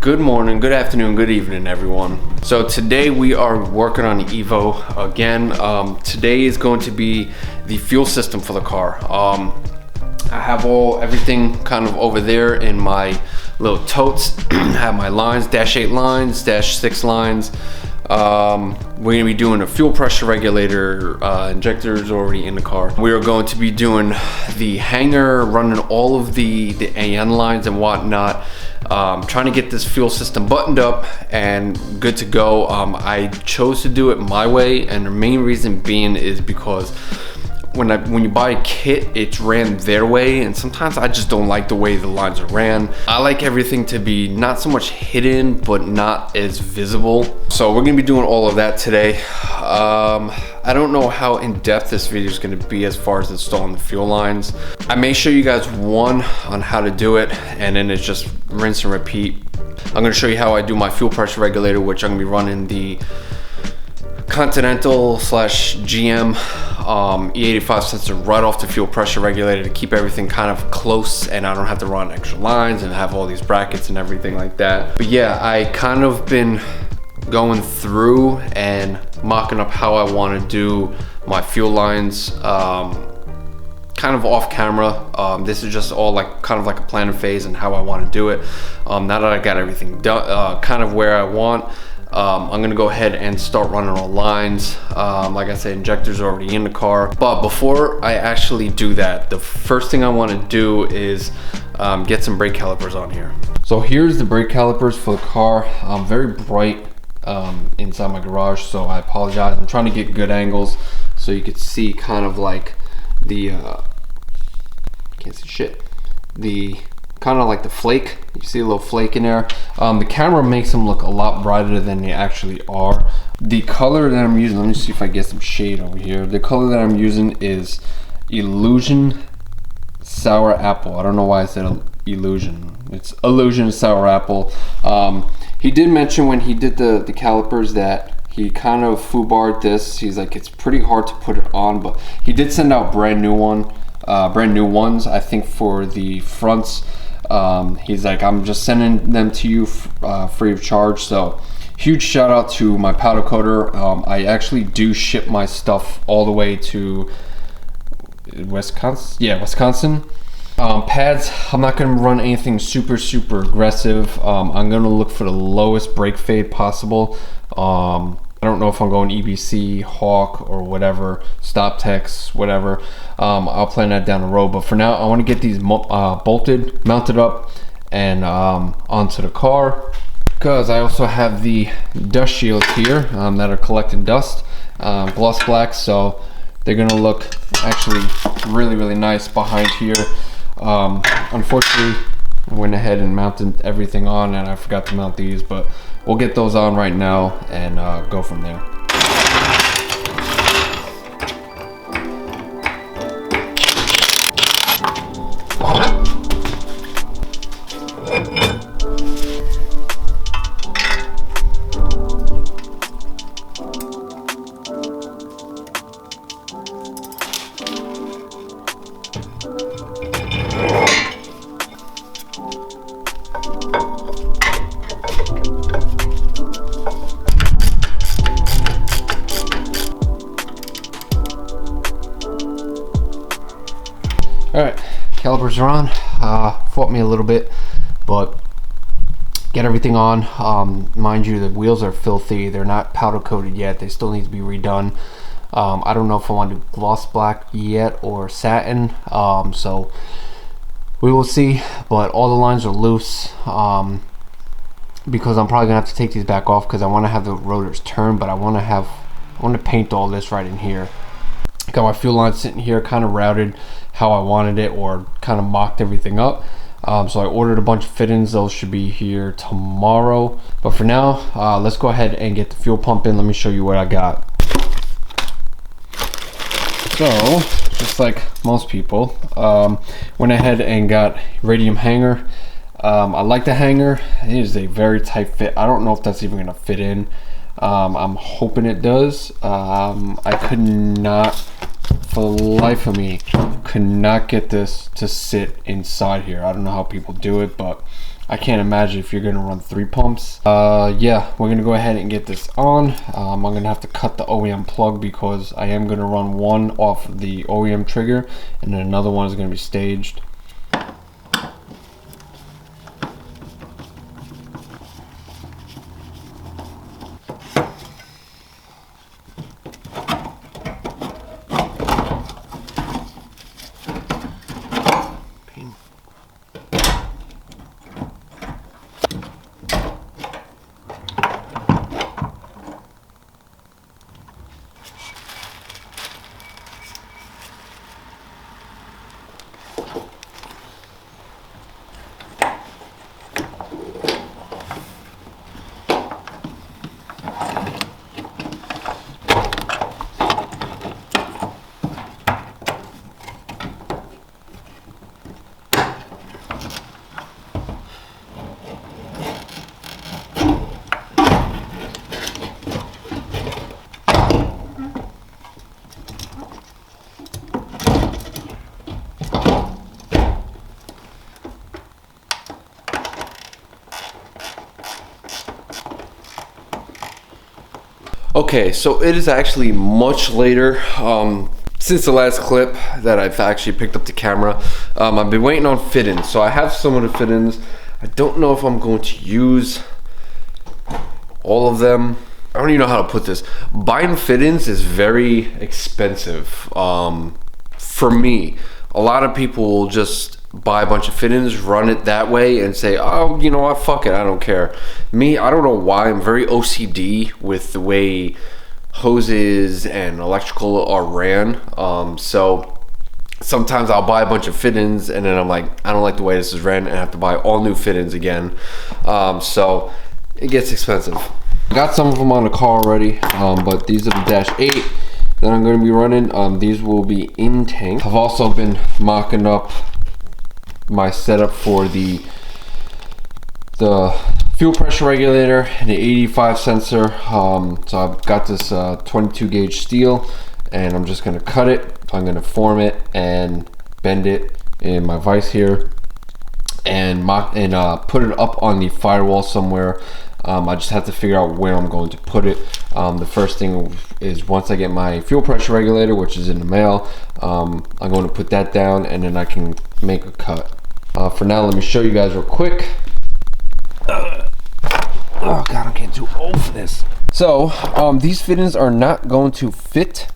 Good morning, good afternoon, good evening, everyone. So today we are working on the EVO again. Today is going to be the fuel system for the car. I have everything kind of over there in my little totes. I have my lines, dash 8 lines, dash 6 lines. We're gonna be doing a fuel pressure regulator, injectors already in the car. We are going to be doing the hanger, running all of the AN lines and whatnot. Trying to get this fuel system buttoned up and good to go. I chose to do it my way, and the main reason being is because when you buy a kit, it's ran their way, and sometimes I just don't like the way the lines are ran. I like everything to be not so much hidden, but not as visible. So we're gonna be doing all of that today. I don't know how in-depth this video is gonna be as far as installing the fuel lines. I may show you guys one on how to do it, and then it's just rinse and repeat. I'm gonna show you how I do my fuel pressure regulator, which I'm gonna be running the Continental / GM E85 sensor right off the fuel pressure regulator to keep everything kind of close, and I don't have to run extra lines and have all these brackets and everything like that. But yeah, I kind of been going through and mocking up how I want to do my fuel lines kind of off camera. This is just all like kind of like a planning phase and how I want to do it. Now that I got everything done kind of where I want, I'm gonna go ahead and start running all lines. Like I said, injectors are already in the car. But before I actually do that, the first thing I want to do is get some brake calipers on here. So here's the brake calipers for the car. Very bright inside my garage, so I apologize. I'm trying to get good angles so you could see kind of like the can't see shit. The kind of like the flake. You see a little flake in there. The camera makes them look a lot brighter than they actually are. The color that I'm using, let me see if I get some shade over here. The color that I'm using is Illusion Sour Apple. I don't know why I said Illusion. It's Illusion Sour Apple. He did mention when he did the calipers that he kind of foobarred this. He's like, it's pretty hard to put it on, but he did send out brand new ones, I think, for the fronts. He's like, I'm just sending them to you free of charge. So huge shout out to my powder coater. I actually do ship my stuff all the way to Wisconsin. Yeah, Wisconsin. Pads, I'm not going to run anything super aggressive. I'm going to look for the lowest brake fade possible. I don't know if I'm going EBC, Hawk, or whatever, Stop Tex, whatever. I'll plan that down the road. But for now, I want to get these bolted, mounted up, and onto the car. Because I also have the dust shields here that are collecting dust, gloss black, so they're going to look actually really nice behind here. Unfortunately, I went ahead and mounted everything on, and I forgot to mount these, but we'll get those on right now and go from there. Alright, calipers are on. Fought me a little bit, but get everything on. Mind you, the wheels are filthy. They're not powder coated yet. They still need to be redone. I don't know if I want to do gloss black yet or satin, so we will see. But all the lines are loose because I'm probably gonna have to take these back off because I want to have the rotors turn, but I want to paint all this right in here. Got my fuel line sitting here kind of routed how I wanted it, or kind of mocked everything up. So I ordered a bunch of fittings. Those should be here tomorrow. But for now, let's go ahead and get the fuel pump in. Let me show you what I got. So, just like most people, went ahead and got Radium hanger. I like the hanger. It is a very tight fit. I don't know if that's even gonna fit in. I'm hoping it does. I could not, for the life of me, could not get this to sit inside here. I don't know how people do it, but I can't imagine if you're gonna run 3 pumps. Yeah, we're gonna go ahead and get this on. I'm gonna have to cut the OEM plug because I am gonna run one off the OEM trigger, and then another one is gonna be staged. Okay, so it is actually much later since the last clip that I've actually picked up the camera. I've been waiting on fit-ins, so I have some of the fit-ins. I don't know if I'm going to use all of them. I don't even know how to put this. Buying fit-ins is very expensive for me. A lot of people will just buy a bunch of fit-ins, run it that way, and say, oh, you know what, fuck it, I don't care. Me, I don't know why, I'm very OCD with the way hoses and electrical are ran. So sometimes I'll buy a bunch of fit-ins and then I'm like, I don't like the way this is ran, and I have to buy all new fit-ins again. So it gets expensive. I got some of them on the car already, but these are the Dash 8 that I'm going to be running. These will be in tank. I've also been mocking up my setup for the fuel pressure regulator and the 85 sensor. So I've got this 22 gauge steel, and I'm just going to cut it. I'm going to form it and bend it in my vise here, and put it up on the firewall somewhere. I just have to figure out where I'm going to put it. The first thing is, once I get my fuel pressure regulator, which is in the mail, I'm going to put that down, and then I can make a cut. For now, let me show you guys real quick. Oh god, I'm getting too old for this. So these fittings are not going to fit.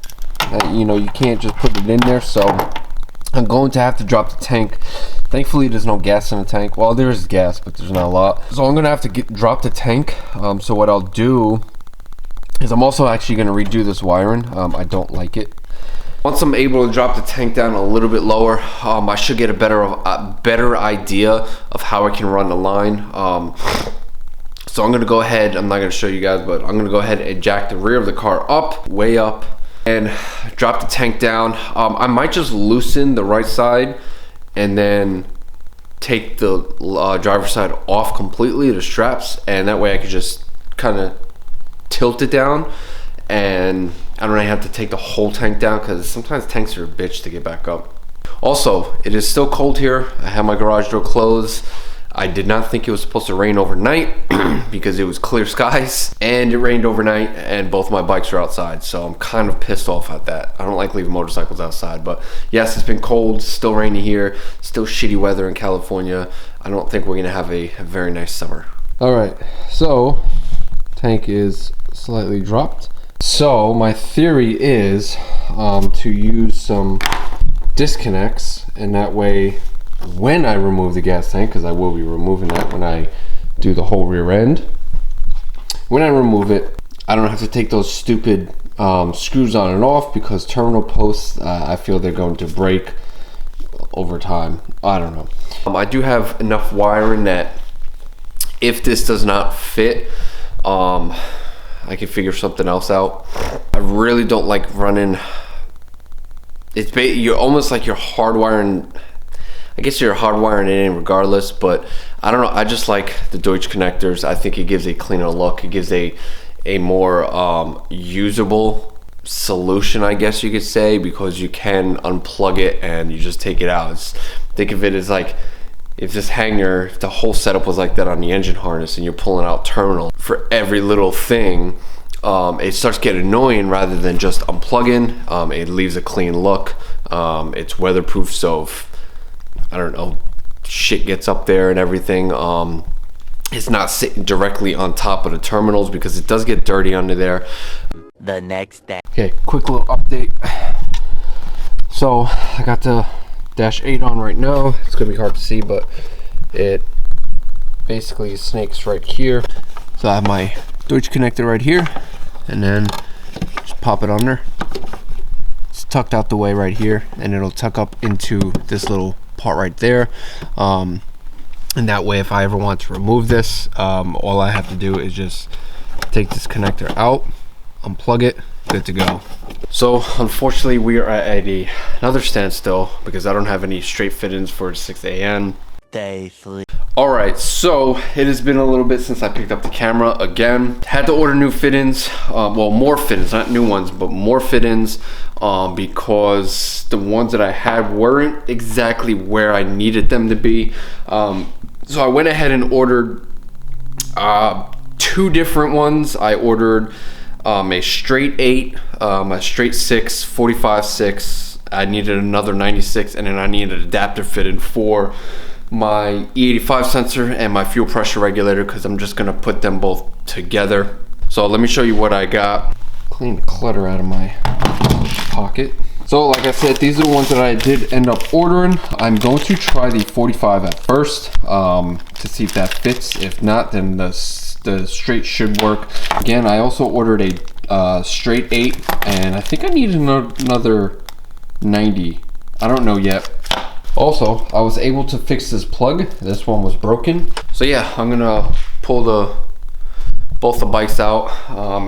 You know, you can't just put it in there, so I'm going to have to drop the tank. Thankfully there's no gas in the tank. Well, there is gas, but there's not a lot. So I'm gonna have to drop the tank. So what I'll do is, I'm also actually gonna redo this wiring. I don't like it. Once I'm able to drop the tank down a little bit lower, I should get a better idea of how I can run the line. So I'm gonna go ahead, I'm not gonna show you guys, but I'm gonna go ahead and jack the rear of the car up, way up, and drop the tank down. I might just loosen the right side and then take the driver's side off completely, the straps, and that way I could just kind of tilt it down, and I don't really have to take the whole tank down, because sometimes tanks are a bitch to get back up. Also, it is still cold here. I have my garage door closed. I did not think it was supposed to rain overnight because it was clear skies, and it rained overnight, and both my bikes are outside, so I'm kind of pissed off at that. I don't like leaving motorcycles outside, but yes, it's been cold, still rainy here, still shitty weather in California. I don't think we're gonna have a very nice summer. All right, so tank is slightly dropped. So my theory is to use some disconnects, and that way when I remove the gas tank, because I will be removing that when I do the whole rear end, when I remove it, I don't have to take those stupid screws on and off, because terminal posts, I feel they're going to break over time. I don't know. I do have enough wiring that if this does not fit, I can figure something else out. I really don't like running. You're almost like you're hardwiring. I guess you're hardwiring it in regardless, but I don't know. I just like the Deutsch connectors. I think it gives a cleaner look. It gives a more usable solution, I guess you could say, because you can unplug it and you just take it out. Think of it as like, if this hanger, if the whole setup was like that on the engine harness and you're pulling out terminal for every little thing, it starts getting annoying rather than just unplugging. It leaves a clean look. It's weatherproof, so if, I don't know, shit gets up there and everything, it's not sitting directly on top of the terminals because it does get dirty under there. The next day. Okay, quick little update. So I got the dash 8 on right now. It's gonna be hard to see, but it basically snakes right here. So I have my Deutsch connector right here, and then just pop it under. It's tucked out the way right here, and it'll tuck up into this little part right there. And that way, if I ever want to remove this, all I have to do is just take this connector out, unplug it, good to go. So unfortunately, we are at another standstill because I don't have any straight fit-ins for 6AN. Day 3. Alright, so it has been a little bit since I picked up the camera again. Had to order new fit-ins, well, more fit-ins, not new ones, but more fit-ins, because the ones that I had weren't exactly where I needed them to be. So I went ahead and ordered 2 different ones. I ordered a straight 8, a straight 6, 45/6. I needed another 96, and then I needed an adapter fit-in for my E85 sensor and my fuel pressure regulator, because I'm just gonna put them both together. So let me show you what I got. Clean the clutter out of my pocket. So like I said, these are the ones that I did end up ordering. I'm going to try the 45 at first to see if that fits. If not, then the straight should work. Again, I also ordered a straight 8, and I think I need another 90. I don't know yet. Also, I was able to fix this plug. This one was broken. So yeah, I'm gonna pull both the bikes out.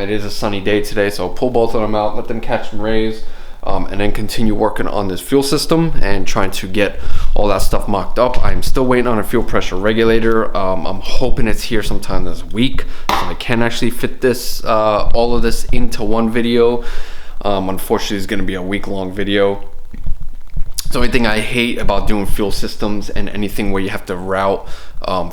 It is a sunny day today, so I'll pull both of them out, let them catch some rays, and then continue working on this fuel system and trying to get all that stuff mocked up. I'm still waiting on a fuel pressure regulator. I'm hoping it's here sometime this week, so I can actually fit this, all of this into one video. Unfortunately, it's gonna be a week-long video. The only thing I hate about doing fuel systems and anything where you have to route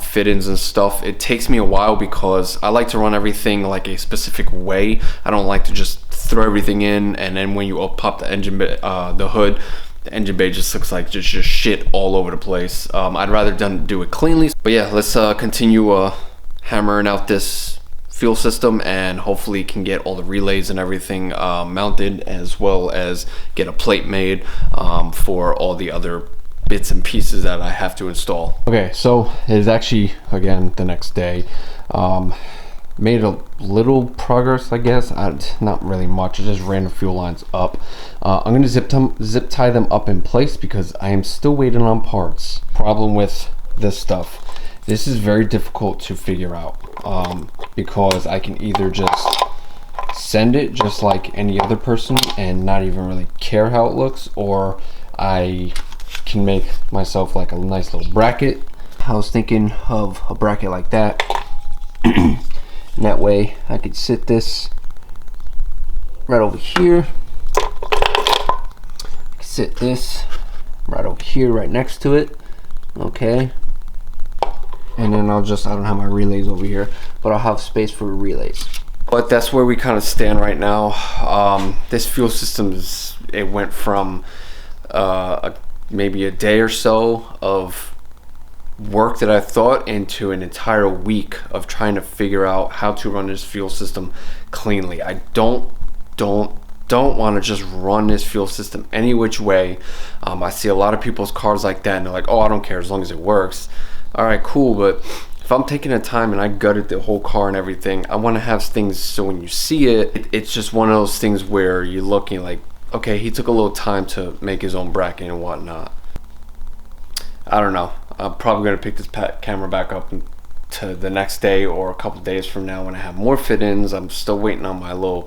fit-ins and stuff, it takes me a while because I like to run everything like a specific way. I don't like to just throw everything in, and then when you pop the engine bay, the hood, the engine bay just looks like just shit all over the place. I'd rather do it cleanly. But yeah, let's continue hammering out this fuel system, and hopefully can get all the relays and everything mounted, as well as get a plate made for all the other bits and pieces that I have to install. Okay, so it is actually, again, the next day. Made a little progress, I guess. Not really much. I just ran the fuel lines up. I'm going to zip tie them up in place because I am still waiting on parts. Problem with this stuff, this is very difficult to figure out, because I can either just send it just like any other person and not even really care how it looks, or I can make myself like a nice little bracket. I was thinking of a bracket like that, and that way I could sit this right over here, sit this right over here right next to it, okay, and then I don't have my relays over here, but I'll have space for relays. But that's where we kind of stand right now. This fuel system it went from maybe a day or so of work that I thought into an entire week of trying to figure out how to run this fuel system cleanly. I don't want to just run this fuel system any which way. I see a lot of people's cars like that, and they're like, oh, I don't care as long as it works. All right, cool, but if I'm taking the time and I gutted the whole car and everything, I want to have things so when you see it, it's just one of those things where you're looking like, okay, he took a little time to make his own bracket and whatnot. I don't know. I'm probably going to pick this camera back up to the next day or a couple days from now when I have more fit-ins. I'm still waiting on my little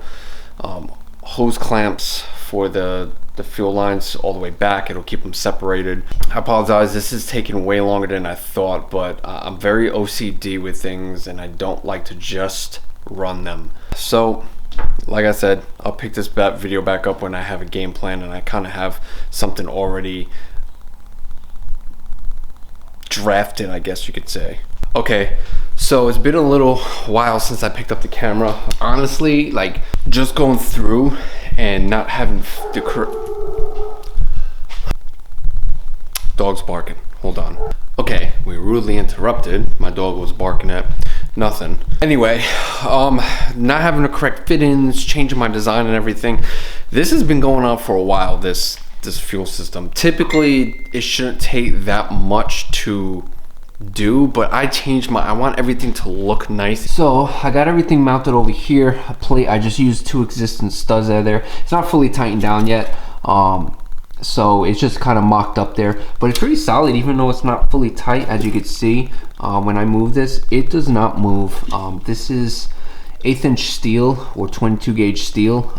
hose clamps for the fuel lines all the way back. It'll keep them separated. I apologize, this is taking way longer than I thought, but I'm very OCD with things and I don't like to just run them. So like I said, I'll pick this video back up when I have a game plan and I kind of have something already drafted, I guess you could say. Okay, so it's been a little while since I picked up the camera. Honestly, like just going through and not having the dog's barking. Hold on. Okay, we rudely interrupted. My dog was barking at nothing. Anyway, not having the correct fit-ins, changing my design and everything. This has been going on for a while, this fuel system. Typically, it shouldn't take that much to do, but I want everything to look nice. So I got everything mounted over here. A plate, I just used 2 existing studs out of there. It's not fully tightened down yet. So it's just kind of mocked up there, but it's pretty solid even though it's not fully tight. As you can see, when I move this, it does not move. This is 1/8 inch steel or 22 gauge steel,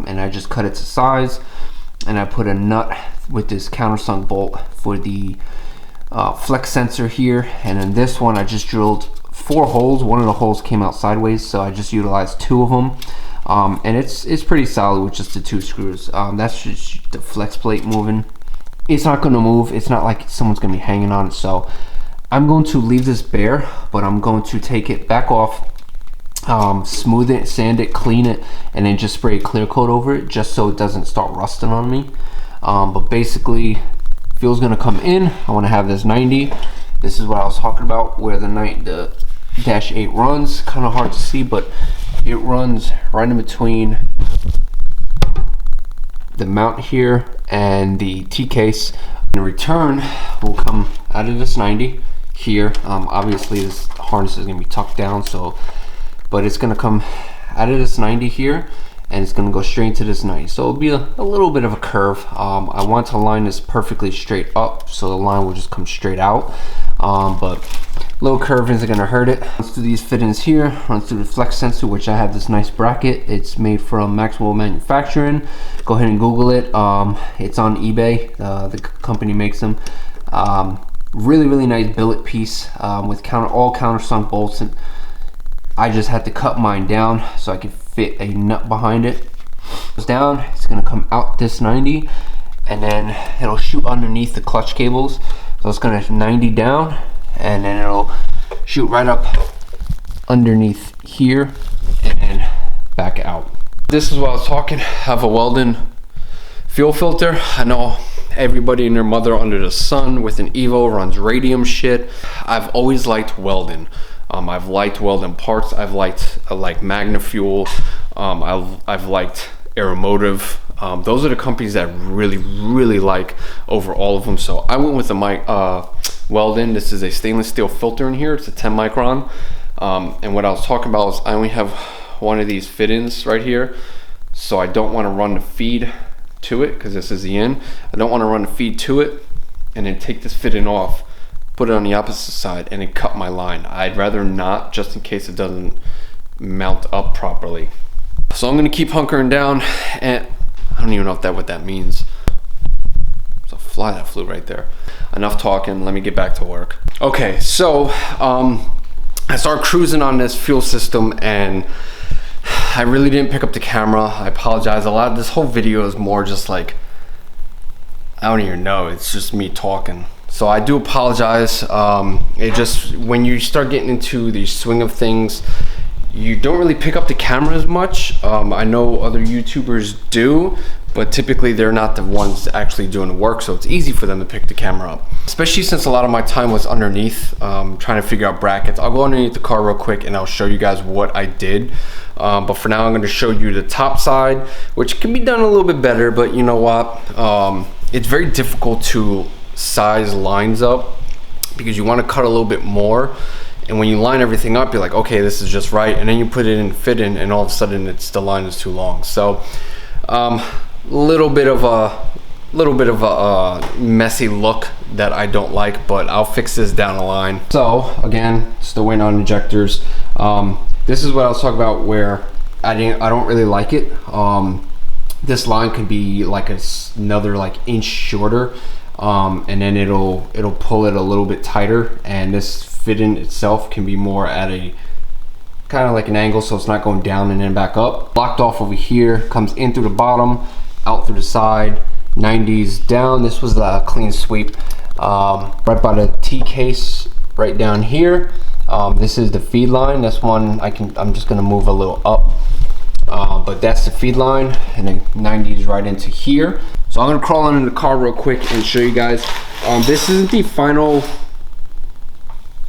and I just cut it to size, and I put a nut with this countersunk bolt for the flex sensor here, and in this one I just drilled 4 holes. One of the holes came out sideways, so I just utilized 2 of them. And it's pretty solid with just the 2 screws. That's just the flex plate moving. It's not going to move. It's not like someone's going to be hanging on it. So I'm going to leave this bare, but I'm going to take it back off, smooth it, sand it, clean it, and then just spray a clear coat over it just so it doesn't start rusting on me. But basically, fuel's going to come in. I want to have this 90. This is what I was talking about, where the Dash 8 runs. Kind of hard to see, but it runs right in between the mount here and the T-case. The return will come out of this 90 here. Obviously this harness is going to be tucked down, but it's going to come out of this 90 here, and it's going to go straight into this 90. So it'll be a little bit of a curve. I want to line this perfectly straight up, so the line will just come straight out. But little curve isn't gonna hurt it. Let's do these fit-ins here. Runs through the flex sensor, which I have this nice bracket. It's made from Maxwell Manufacturing. Go ahead and Google it. It's on eBay. The company makes them. Really nice billet piece with all countersunk bolts. And I just had to cut mine down so I could fit a nut behind it. Goes down. It's gonna come out this 90, and then it'll shoot underneath the clutch cables. So it's gonna 90 down, and then it'll shoot right up underneath here and then back out. This is what I was talking. Have a Weldon fuel filter. I know everybody and their mother under the sun with an EVO runs Radium shit. I've always liked Weldon. I've liked Weldon parts. I've liked Magna Fuel. I've liked Aeromotive. Those are the companies that I really like over all of them. So I went with the Weldon. This is a stainless steel filter in here. It's a 10 micron. And what I was talking about is I only have one of these fit-ins right here. So I don't want to run the feed to it, because this is the in. I don't want to run the feed to it and then take this fit-in off, put it on the opposite side, and then cut my line. I'd rather not, just in case it doesn't mount up properly. So I'm going to keep hunkering down, and I don't even know what that means. There's a fly that flew right there. Enough talking, let me get back to work. Okay, so I started cruising on this fuel system, and I really didn't pick up the camera. I apologize. A lot of this whole video is more just like, I don't even know, it's just me talking. So I do apologize. It just, when you start getting into the swing of things, you don't really pick up the camera as much. I know other YouTubers do, but typically they're not the ones actually doing the work, so it's easy for them to pick the camera up. Especially since a lot of my time was underneath, trying to figure out brackets. I'll go underneath the car real quick and I'll show you guys what I did. But for now I'm going to show you the top side, which can be done a little bit better, but you know what? It's very difficult to size lines up because you want to cut a little bit more. And when you line everything up, you're like, okay, this is just right. And then you put it in fit in, and all of a sudden the line is too long. So little bit of a messy look that I don't like, but I'll fix this down the line. So again, still waiting on injectors. This is what I was talking about where I don't really like it. This line could be like another like inch shorter, and then it'll pull it a little bit tighter, and this fit-in itself can be more at a kind of like an angle, so it's not going down and then back up. Blocked off over here, comes in through the bottom, out through the side, 90s down. This was a clean sweep. Right by the T case right down here. This is the feed line. This one I'm just gonna move a little up. But that's the feed line, and then 90s right into here. So I'm gonna crawl into the car real quick and show you guys. This isn't the final.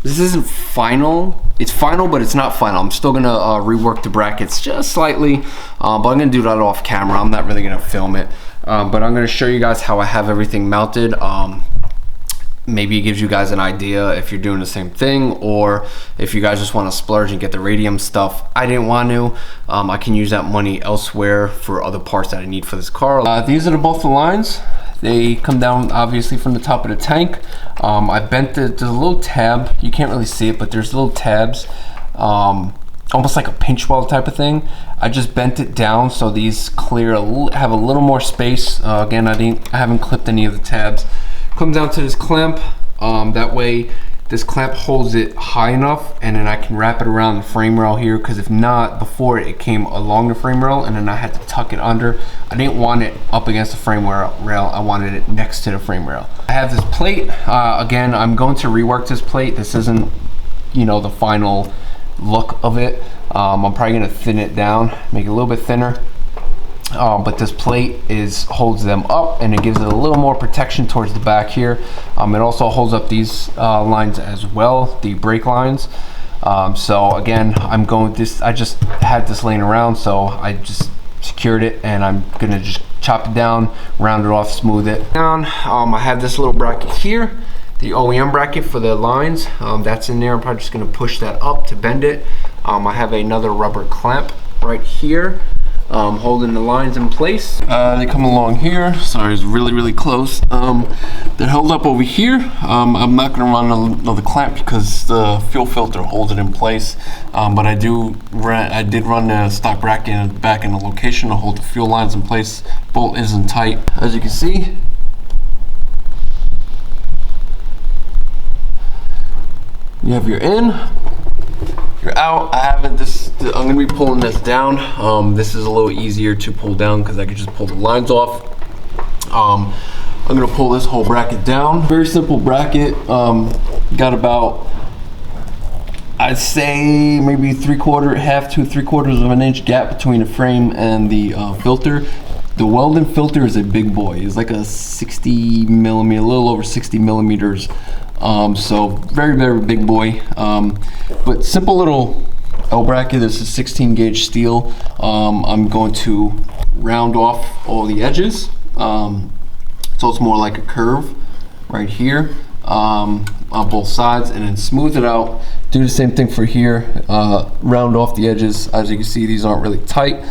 This isn't final. It's final, but it's not final. I'm still gonna rework the brackets just slightly, but I'm gonna do that off camera. I'm not really gonna film it, but I'm gonna show you guys how I have everything mounted. Maybe it gives you guys an idea if you're doing the same thing, or if you guys just want to splurge and get the Radium stuff. I didn't want to. I can use that money elsewhere for other parts that I need for this car. These are both the lines. They come down obviously from the top of the tank. I bent there's a little tab. You can't really see it, but there's little tabs, almost like a pinch weld type of thing. I just bent it down so these have a little more space. Again, I haven't clipped any of the tabs. Comes down to this clamp. That way this clamp holds it high enough, and then I can wrap it around the frame rail here, because if not, before it came along the frame rail and then I had to tuck it under. I didn't want it up against the frame rail. I wanted it next to the frame rail. I have this plate. Again, I'm going to rework this plate. This isn't, you know, the final look of it. I'm probably gonna thin it down, make it a little bit thinner. But this plate holds them up, and it gives it a little more protection towards the back here. It also holds up these lines as well, the brake lines. So again, I just had this laying around, so I just secured it, and I'm gonna just chop it down, round it off, smooth it down. I have this little bracket here, the OEM bracket for the lines. That's in there. I'm probably just gonna push that up to bend it. I have another rubber clamp right here, holding the lines in place. They come along here. Sorry, it's really close. They're held up over here. I'm not gonna run another clamp because the fuel filter holds it in place. But I did run the stock bracket back in the location to hold the fuel lines in place. Bolt isn't tight, as you can see. You have your in, you're out. I'm gonna be pulling this down. This is a little easier to pull down because I can just pull the lines off. I'm gonna pull this whole bracket down. Very simple bracket. Got about, I'd say maybe half to 3/4 of an inch gap between the frame and the filter. The Weldon filter is a big boy. It's like a 60 millimeter, a little over 60 millimeters. So very big boy. But simple little L bracket. This is 16 gauge steel. I'm going to round off all the edges, so it's more like a curve right here on both sides, and then smooth it out. Do the same thing for here. Round off the edges. As you can see, these aren't really tight.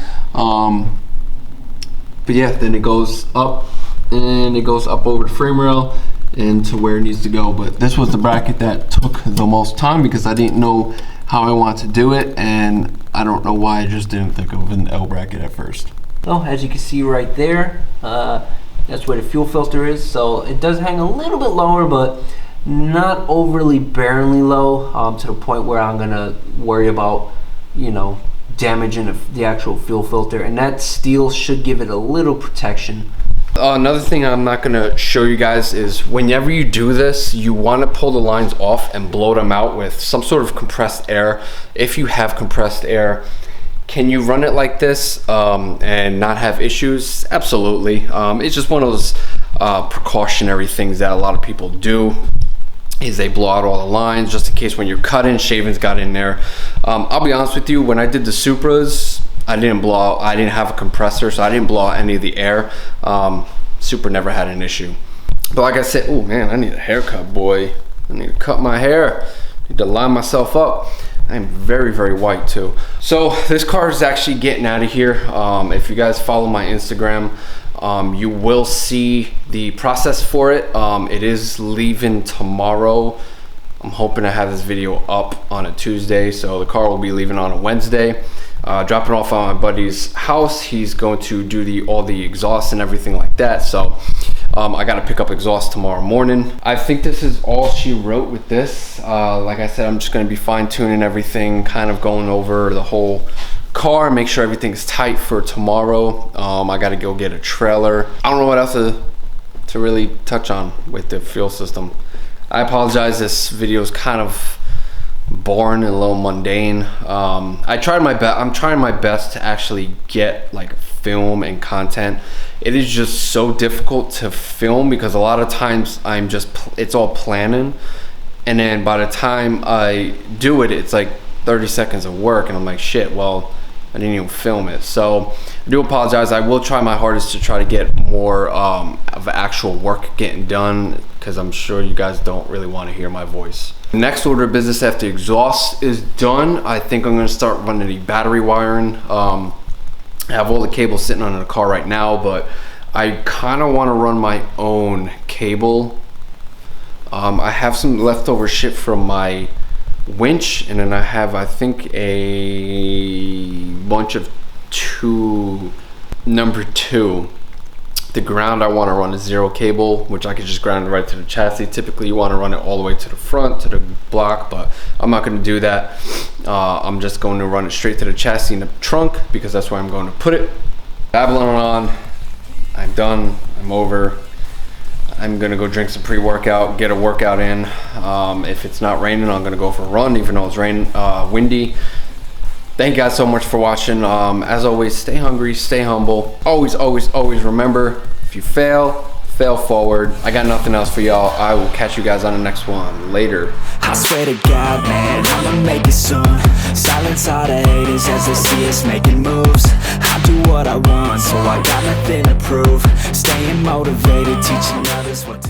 But yeah, then it goes up, and it goes up over the frame rail and to where it needs to go. But this was the bracket that took the most time because I didn't know how I wanted to do it, and I don't know why I just didn't think of an L bracket at first. So as you can see right there, that's where the fuel filter is. So it does hang a little bit lower, but not overly barely low, to the point where I'm gonna worry about, you know, damaging the actual fuel filter, and that steel should give it a little protection. Another thing I'm not gonna show you guys is whenever you do this, you wanna pull the lines off and blow them out with some sort of compressed air. If you have compressed air, can you run it like this and not have issues? Absolutely. It's just one of those precautionary things that a lot of people do, is they blow out all the lines just in case when you're cutting, shavings got in there. I'll be honest with you, when I did the Supras, I didn't have a compressor, so I didn't blow out any of the air. Supra never had an issue. But like I said, oh man, I need a haircut, boy. I need to cut my hair. I need to line myself up. I'm very white too. So this car is actually getting out of here. If you guys follow my Instagram, you will see the process for it. It is leaving tomorrow. I'm hoping to have this video up on a Tuesday, so the car will be leaving on a Wednesday. Dropping off at my buddy's house. He's going to do all the exhaust and everything like that. So I got to pick up exhaust tomorrow morning. I think this is all she wrote with this. Like I said, I'm just going to be fine tuning everything, kind of going over the whole car and make sure everything's tight for tomorrow. I gotta go get a trailer. I don't know what else to really touch on with the fuel system. I apologize, this video is kind of boring and a little mundane. I'm trying my best to actually get like film and content. It is just so difficult to film because a lot of times it's all planning, and then by the time I do it, it's like 30 seconds of work, and I'm like, shit, well, I didn't even film it. So I do apologize. I will try my hardest to try to get more of actual work getting done, because I'm sure you guys don't really want to hear my voice. Next order of business after exhaust is done, I think I'm going to start running the battery wiring. I have all the cables sitting on the car right now, but I kind of want to run my own cable. I have some leftover shit from my winch, and then I have, I think, a bunch of number 2. The ground I want to run a 0 cable, which I could just ground right to the chassis. Typically you want to run it all the way to the front, to the block, but I'm not going to do that. I'm just going to run it straight to the chassis in the trunk, because that's where I'm going to put it. Babylon on. I'm done. I'm over. I'm gonna go drink some pre-workout, get a workout in. If it's not raining, I'm gonna go for a run, even though it's windy. Thank you guys so much for watching. As always, stay hungry, stay humble. Always, always, always remember, if you fail forward. I got nothing else for y'all. I will catch you guys on the next one. Later. I swear to God, man, I'ma make it soon. Silence all the haters as they see us making moves. I do what I want, so I got nothing to prove. Staying motivated, teaching others what to